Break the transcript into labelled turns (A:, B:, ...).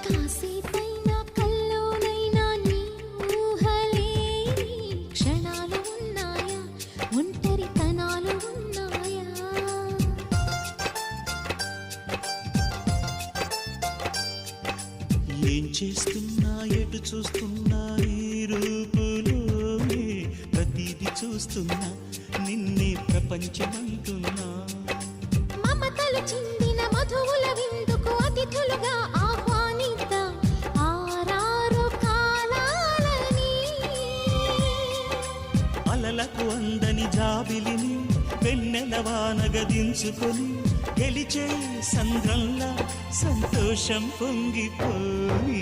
A: కాసేపైనా కల్లోనైనా నీ ఊహలే క్షణాలు ఉన్నాయా, ఒంటరితనాలు ఉన్నాయా?
B: ఏం చేస్తున్నా ఎటు చూస్తున్నా ఈ రూపులోనే ప్రతిదీ చూస్తున్నా నిన్నే ప్రపంచమంటున్నా.
A: మమతలు చిందిన మధువుల విందుకు అతిథులుగా ఆహ్వానిద్దాం ఆరారు కాలాలని.
B: అలలకు అందని జాబిలిని వెన్నెల వానగదించుకొని గెలిచే సంద్రంలా సంతోషం పొంగిపోయి